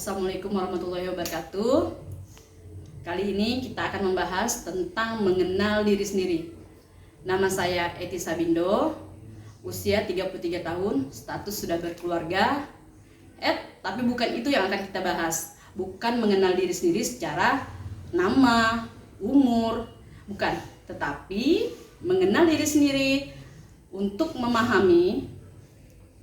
Assalamualaikum warahmatullahi wabarakatuh. Kali ini kita akan membahas tentang mengenal diri sendiri. Nama saya Eti Sabindo, usia 33 tahun, status sudah berkeluarga. Tapi bukan itu yang akan kita bahas. Bukan mengenal diri sendiri secara nama, umur, bukan. Tetapi mengenal diri sendiri untuk memahami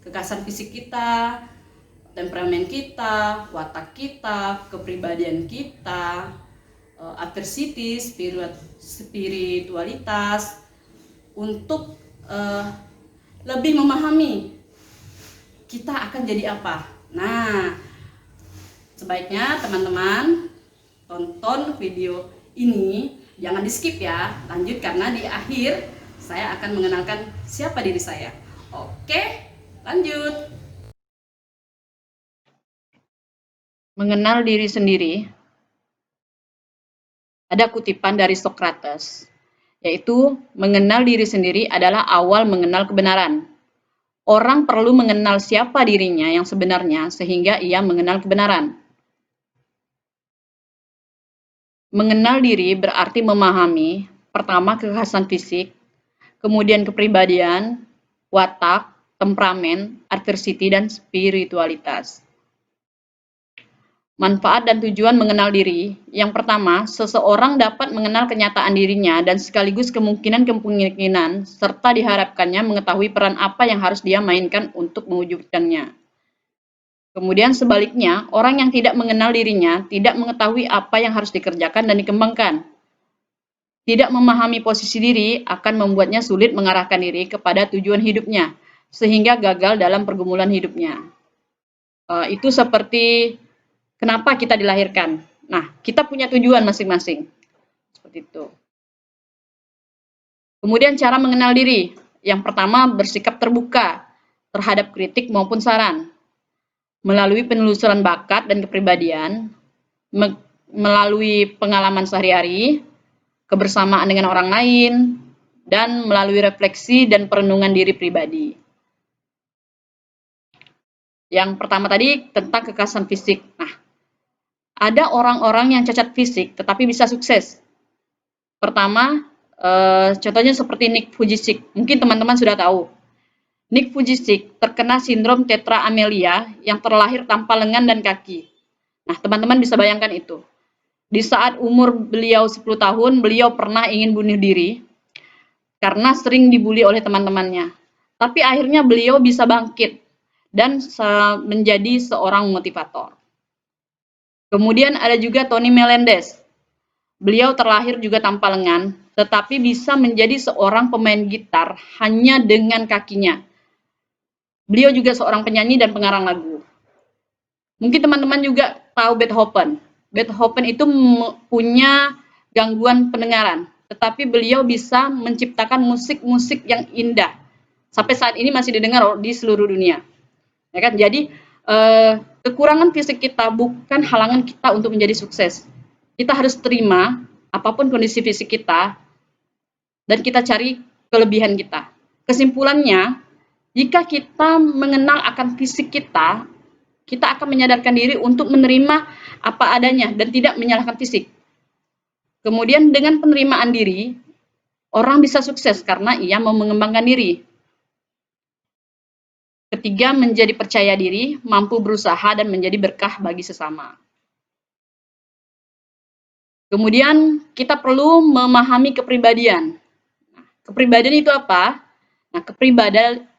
kekhasan fisik kita, temperamen kita, watak kita, kepribadian kita, adversity, spiritualitas, untuk lebih memahami kita akan jadi apa. Nah, sebaiknya teman-teman tonton video ini, jangan di skip ya, lanjut karena di akhir saya akan mengenalkan siapa diri saya. Oke, lanjut. Mengenal diri sendiri, ada kutipan dari Socrates, yaitu mengenal diri sendiri adalah awal mengenal kebenaran. Orang perlu mengenal siapa dirinya yang sebenarnya sehingga ia mengenal kebenaran. Mengenal diri berarti memahami, pertama kekhasan fisik, kemudian kepribadian, watak, temperamen, adversity, dan spiritualitas. Manfaat dan tujuan mengenal diri. Yang pertama, seseorang dapat mengenal kenyataan dirinya dan sekaligus kemungkinan-kemungkinan serta diharapkannya mengetahui peran apa yang harus dia mainkan untuk mewujudkannya. Kemudian sebaliknya, orang yang tidak mengenal dirinya tidak mengetahui apa yang harus dikerjakan dan dikembangkan. Tidak memahami posisi diri akan membuatnya sulit mengarahkan diri kepada tujuan hidupnya, sehingga gagal dalam pergumulan hidupnya. Itu seperti kenapa kita dilahirkan. Nah, kita punya tujuan masing-masing. Seperti itu. Kemudian cara mengenal diri. Yang pertama, bersikap terbuka terhadap kritik maupun saran. Melalui penelusuran bakat dan kepribadian, melalui pengalaman sehari-hari, kebersamaan dengan orang lain, dan melalui refleksi dan perenungan diri pribadi. Yang pertama tadi tentang kekhasan fisik. Nah, ada orang-orang yang cacat fisik tetapi bisa sukses. Pertama, contohnya seperti Nick Vujicic. Mungkin teman-teman sudah tahu. Nick Vujicic terkena sindrom tetra amelia yang terlahir tanpa lengan dan kaki. Nah, teman-teman bisa bayangkan itu. Di saat umur beliau 10 tahun, beliau pernah ingin bunuh diri karena sering dibully oleh teman-temannya. Tapi akhirnya beliau bisa bangkit dan menjadi seorang motivator. Kemudian ada juga Tony Melendez. Beliau terlahir juga tanpa lengan, tetapi bisa menjadi seorang pemain gitar hanya dengan kakinya. Beliau juga seorang penyanyi dan pengarang lagu. Mungkin teman-teman juga tahu Beethoven. Beethoven itu punya gangguan pendengaran, tetapi beliau bisa menciptakan musik-musik yang indah. Sampai saat ini masih didengar di seluruh dunia. Ya kan? Jadi kekurangan fisik kita bukan halangan kita untuk menjadi sukses. Kita harus terima apapun kondisi fisik kita dan kita cari kelebihan kita. Kesimpulannya, jika kita mengenal akan fisik kita, kita akan menyadarkan diri untuk menerima apa adanya dan tidak menyalahkan fisik. Kemudian dengan penerimaan diri, orang bisa sukses karena ia mau mengembangkan diri. Ketiga, menjadi percaya diri, mampu berusaha, dan menjadi berkah bagi sesama. Kemudian, kita perlu memahami kepribadian. Kepribadian itu apa? Nah,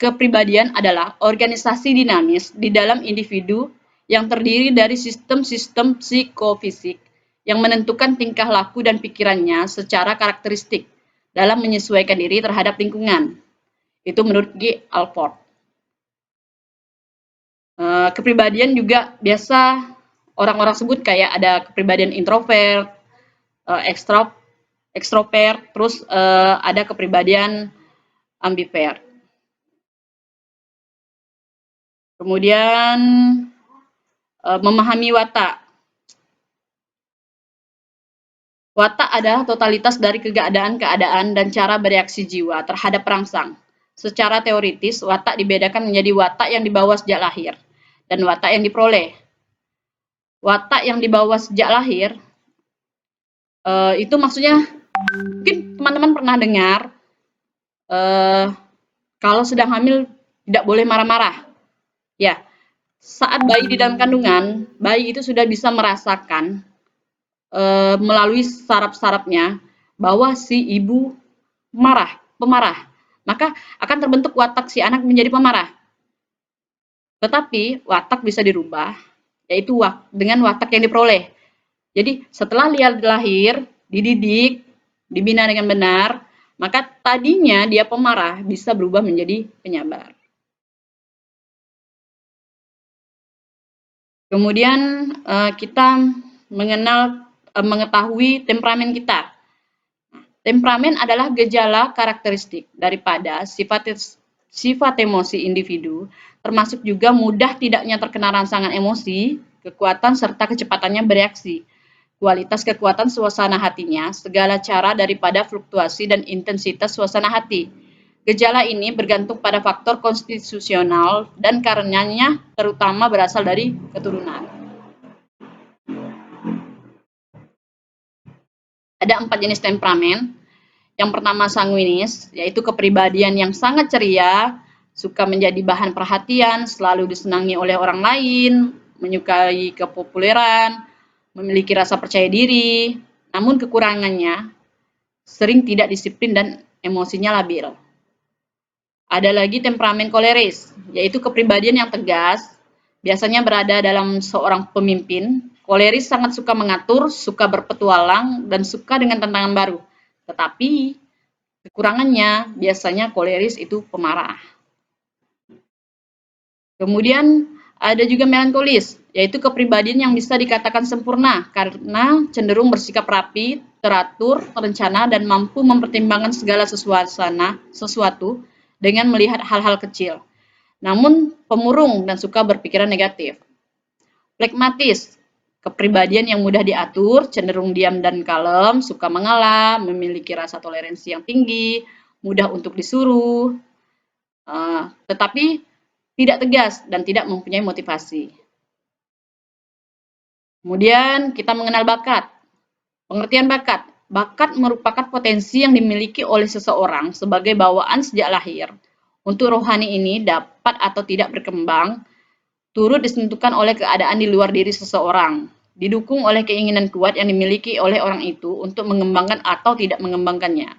kepribadian adalah organisasi dinamis di dalam individu yang terdiri dari sistem-sistem psikofisik yang menentukan tingkah laku dan pikirannya secara karakteristik dalam menyesuaikan diri terhadap lingkungan. Itu menurut G. Alford. Kepribadian juga biasa orang-orang sebut kayak ada kepribadian introvert, ekstrovert, terus ada kepribadian ambivert. Kemudian memahami watak. Watak adalah totalitas dari keadaan-keadaan dan cara bereaksi jiwa terhadap perangsang. Secara teoritis, watak dibedakan menjadi watak yang dibawa sejak lahir dan watak yang diperoleh. watak yang dibawa sejak lahir, itu maksudnya mungkin teman-teman pernah dengar, kalau sedang hamil tidak boleh marah-marah. Ya, saat bayi di dalam kandungan, bayi itu sudah bisa merasakan melalui saraf-sarafnya bahwa si ibu pemarah. Maka akan terbentuk watak si anak menjadi pemarah. Tetapi watak bisa dirubah, yaitu dengan watak yang diperoleh. Jadi setelah dia lahir, dididik, dibina dengan benar, maka tadinya dia pemarah bisa berubah menjadi penyabar. Kemudian kita mengetahui temperamen kita. Temperamen adalah gejala karakteristik daripada sifat emosi individu, termasuk juga mudah tidaknya terkena rangsangan emosi, kekuatan serta kecepatannya bereaksi, kualitas kekuatan suasana hatinya, segala cara daripada fluktuasi dan intensitas suasana hati. Gejala ini bergantung pada faktor konstitusional dan karenanya terutama berasal dari keturunan. Ada 4 jenis temperamen. Yang pertama sanguinis, yaitu kepribadian yang sangat ceria, suka menjadi bahan perhatian, selalu disenangi oleh orang lain, menyukai kepopuleran, memiliki rasa percaya diri, namun kekurangannya sering tidak disiplin dan emosinya labil. Ada lagi temperamen koleris, yaitu kepribadian yang tegas, biasanya berada dalam seorang pemimpin. Koleris sangat suka mengatur, suka berpetualang, dan suka dengan tantangan baru. Tetapi kekurangannya biasanya koleris itu pemarah. Kemudian ada juga melankolis, yaitu kepribadian yang bisa dikatakan sempurna karena cenderung bersikap rapi, teratur, terencana, dan mampu mempertimbangkan segala sesuatu dengan melihat hal-hal kecil. Namun pemurung dan suka berpikiran negatif. Flegmatis, kepribadian yang mudah diatur, cenderung diam dan kalem, suka mengalah, memiliki rasa toleransi yang tinggi, mudah untuk disuruh, tetapi tidak tegas dan tidak mempunyai motivasi. Kemudian kita mengenal bakat. Pengertian bakat. Bakat merupakan potensi yang dimiliki oleh seseorang sebagai bawaan sejak lahir. Untuk rohani ini dapat atau tidak berkembang, turut ditentukan oleh keadaan di luar diri seseorang, didukung oleh keinginan kuat yang dimiliki oleh orang itu untuk mengembangkan atau tidak mengembangkannya.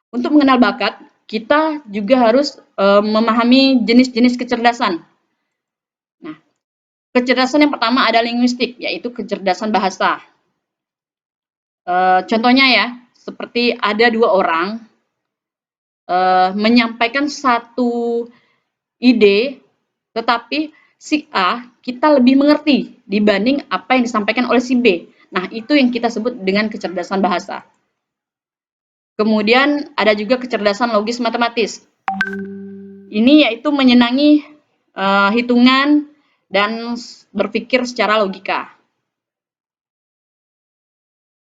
Untuk mengenal bakat, kita juga harus memahami jenis-jenis kecerdasan. Nah, kecerdasan yang pertama ada linguistik, yaitu kecerdasan bahasa. Contohnya ya, seperti ada dua orang menyampaikan satu ide, tetapi si A kita lebih mengerti dibanding apa yang disampaikan oleh si B. Nah, itu yang kita sebut dengan kecerdasan bahasa. Kemudian ada juga kecerdasan logis matematis. Ini yaitu menyenangi hitungan dan berpikir secara logika.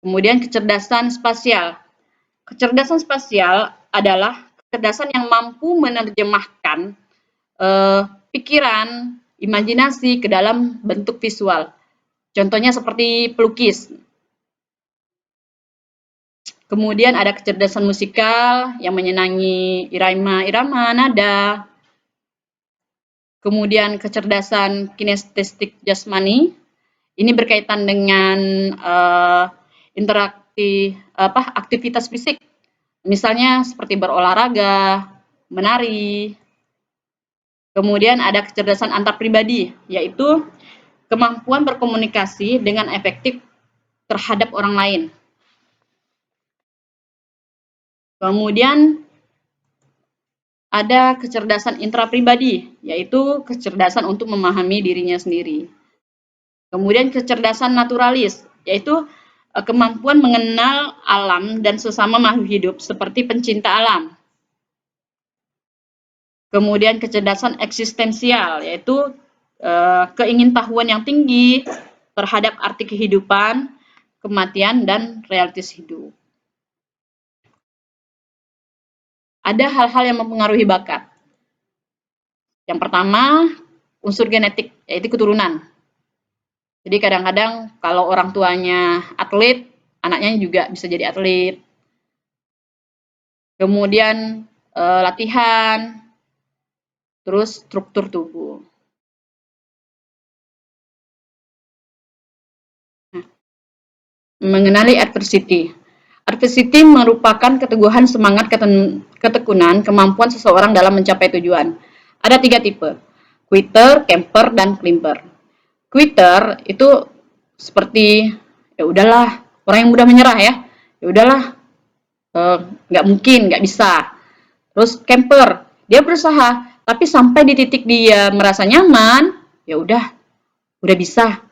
Kemudian kecerdasan spasial. Kecerdasan spasial adalah kecerdasan yang mampu menerjemahkan pikiran, imajinasi ke dalam bentuk visual. Contohnya seperti pelukis. Kemudian ada kecerdasan musikal yang menyenangi irama-irama, nada. Kemudian kecerdasan kinestetik jasmani. Ini berkaitan dengan aktivitas fisik. Misalnya seperti berolahraga, menari. Kemudian ada kecerdasan antar pribadi, yaitu kemampuan berkomunikasi dengan efektif terhadap orang lain. Kemudian ada kecerdasan intrapribadi, yaitu kecerdasan untuk memahami dirinya sendiri. Kemudian kecerdasan naturalis, yaitu kemampuan mengenal alam dan sesama makhluk hidup seperti pencinta alam. Kemudian kecerdasan eksistensial, yaitu keingintahuan yang tinggi terhadap arti kehidupan, kematian, dan realitas hidup. Ada hal-hal yang mempengaruhi bakat. Yang pertama, unsur genetik, yaitu keturunan. Jadi kadang-kadang kalau orang tuanya atlet, anaknya juga bisa jadi atlet. Kemudian latihan, terus struktur tubuh. Nah, mengenali adversity. Adversity merupakan keteguhan semangat, ketekunan, kemampuan seseorang dalam mencapai tujuan. Ada 3 tipe, quitter, camper, dan climber. Quitter itu seperti ya udahlah, orang yang mudah menyerah ya. Ya udahlah, nggak mungkin, nggak bisa. Terus camper, dia berusaha, tapi sampai di titik dia merasa nyaman, ya udah bisa,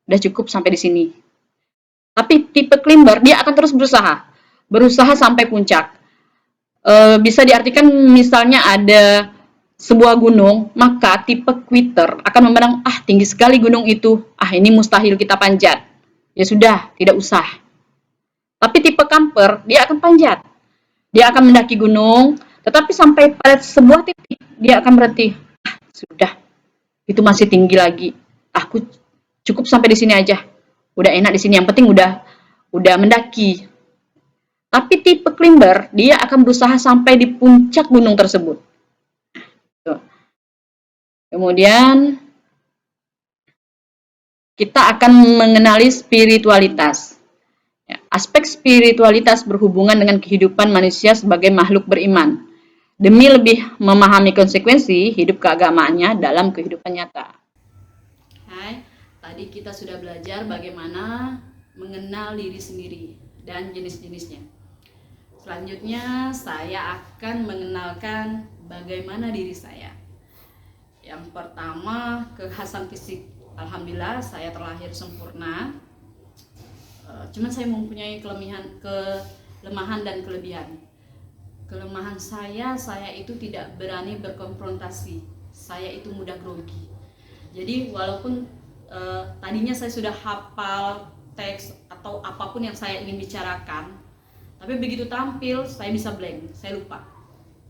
udah cukup sampai di sini. Tapi tipe climber dia akan terus berusaha, berusaha sampai puncak. Bisa diartikan misalnya ada sebuah gunung, maka tipe quitter akan memandang, tinggi sekali gunung itu, ini mustahil kita panjat. Ya sudah, tidak usah. Tapi tipe camper, dia akan panjat. Dia akan mendaki gunung, tetapi sampai pada sebuah titik, dia akan berhenti. Sudah, itu masih tinggi lagi. Aku cukup sampai di sini aja. Udah enak di sini, yang penting udah mendaki. Tapi tipe climber, dia akan berusaha sampai di puncak gunung tersebut. Kemudian kita akan mengenali spiritualitas. Aspek spiritualitas berhubungan dengan kehidupan manusia sebagai makhluk beriman, demi lebih memahami konsekuensi hidup keagamaannya dalam kehidupan nyata. Hai, tadi kita sudah belajar bagaimana mengenal diri sendiri dan jenis-jenisnya. Selanjutnya saya akan mengenalkan bagaimana diri saya. Yang pertama, kekhasan fisik. Alhamdulillah saya terlahir sempurna. Cuman saya mempunyai kelemahan dan kelebihan. Kelemahan saya itu tidak berani berkonfrontasi. Saya itu mudah grogi. Jadi walaupun tadinya saya sudah hafal teks atau apapun yang saya ingin bicarakan, tapi begitu tampil saya bisa blank, saya lupa.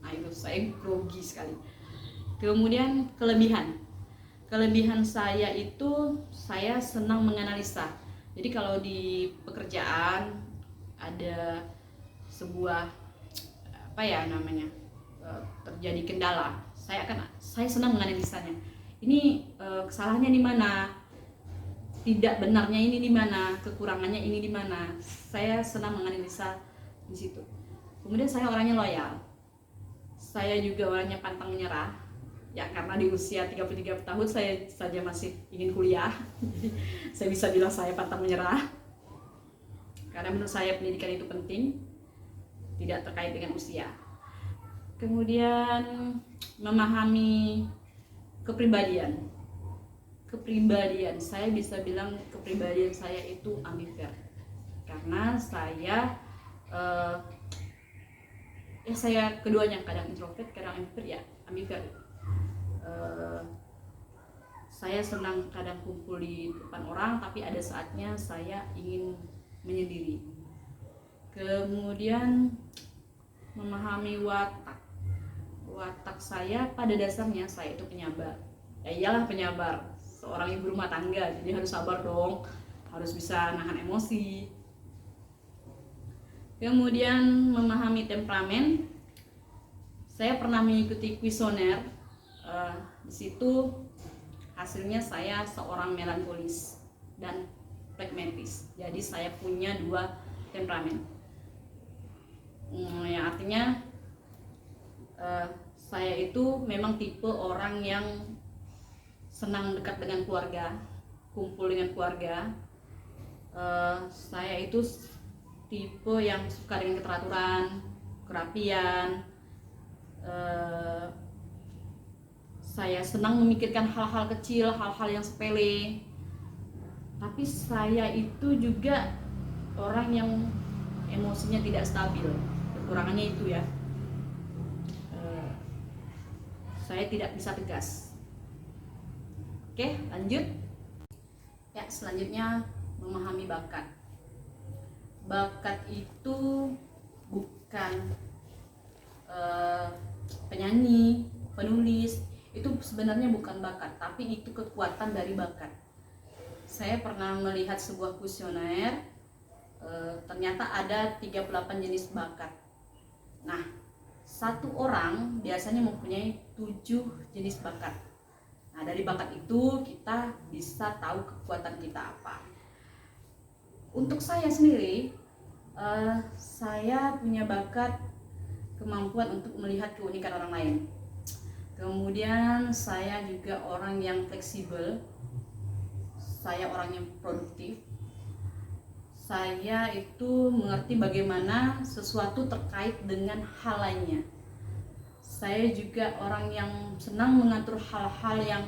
Nah itu saya grogi sekali. Kemudian kelebihan saya itu saya senang menganalisa. Jadi kalau di pekerjaan ada sebuah terjadi kendala, saya senang menganalisanya. Ini kesalahannya di mana, tidak benarnya ini di mana, kekurangannya ini di mana. Saya senang menganalisa di situ. Kemudian saya orangnya loyal. Saya juga orangnya pantang menyerah. Ya karena di usia 33 tahun saya saja masih ingin kuliah. Jadi saya bisa bilang saya pantang menyerah. Karena menurut saya pendidikan itu penting, tidak terkait dengan usia. Kemudian memahami kepribadian. Saya bisa bilang kepribadian saya itu ambivert. Karena saya saya keduanya, kadang introvert, kadang ambivert. Saya senang kadang kumpul di depan orang, tapi ada saatnya saya ingin menyendiri. Kemudian memahami watak saya, pada dasarnya saya itu penyabar. Ya iyalah penyabar, seorang ibu rumah tangga, jadi harus sabar dong, harus bisa nahan emosi. Kemudian memahami temperamen. Saya pernah mengikuti kuesioner. Di situ hasilnya saya seorang melankolis dan pragmatis. Jadi saya punya 2 temperamen. Yang artinya saya itu memang tipe orang yang senang dekat dengan keluarga, kumpul dengan keluarga. Saya itu tipe yang suka dengan keteraturan, kerapian. Saya senang memikirkan hal-hal kecil, hal-hal yang sepele. Tapi saya itu juga orang yang emosinya tidak stabil. Kekurangannya itu ya. Saya tidak bisa tegas. Oke, lanjut. Ya, selanjutnya memahami bakat. Bakat itu bukan penyanyi, penulis. Itu itu sebenarnya bukan bakat, tapi itu kekuatan dari bakat. Saya pernah melihat sebuah kuesioner, ternyata ada 38 jenis bakat. Nah, satu orang biasanya mempunyai 7 jenis bakat. Nah, dari bakat itu kita bisa tahu kekuatan kita apa. Untuk saya sendiri, saya punya bakat kemampuan untuk melihat keunikan orang lain. Kemudian saya juga orang yang fleksibel, saya orang yang produktif. Saya itu mengerti bagaimana sesuatu terkait dengan hal lainnya. Saya juga orang yang senang mengatur hal-hal yang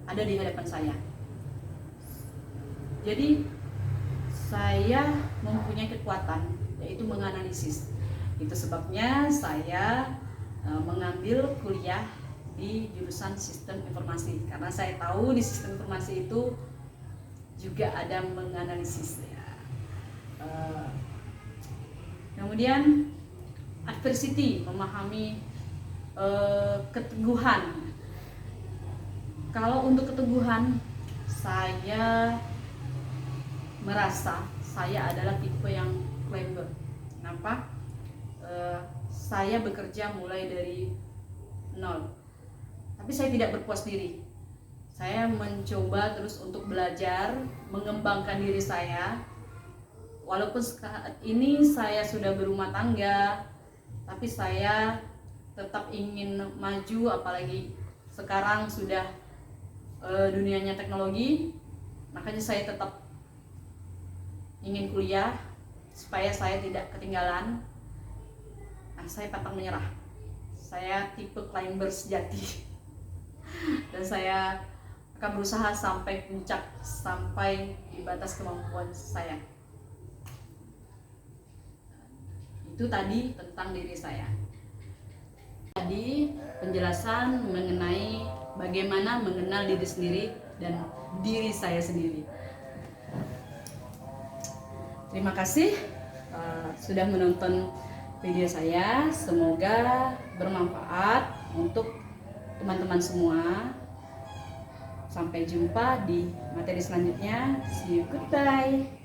ada di hadapan saya. Jadi saya mempunyai kekuatan, yaitu menganalisis. Itu sebabnya saya mengambil kuliah di jurusan sistem informasi, karena saya tahu di sistem informasi itu juga ada menganalisis ya. Kemudian adversity, memahami keteguhan. Kalau untuk keteguhan, saya merasa saya adalah tipe yang climber. Kenapa? Saya bekerja mulai dari nol, tapi saya tidak berpuas diri. Saya mencoba terus untuk belajar, mengembangkan diri saya. Walaupun saat ini saya sudah berumah tangga, tapi saya tetap ingin maju, apalagi sekarang sudah dunianya teknologi. Makanya saya tetap ingin kuliah supaya saya tidak ketinggalan. Nah, saya pantang menyerah. Saya tipe climber sejati. Dan saya akan berusaha sampai puncak, sampai di batas kemampuan saya. Itu tadi tentang diri saya. Tadi penjelasan mengenai bagaimana mengenal diri sendiri dan diri saya sendiri. Terima kasih sudah menonton video saya. Semoga bermanfaat untuk teman-teman semua. Sampai jumpa di materi selanjutnya. See you, goodbye.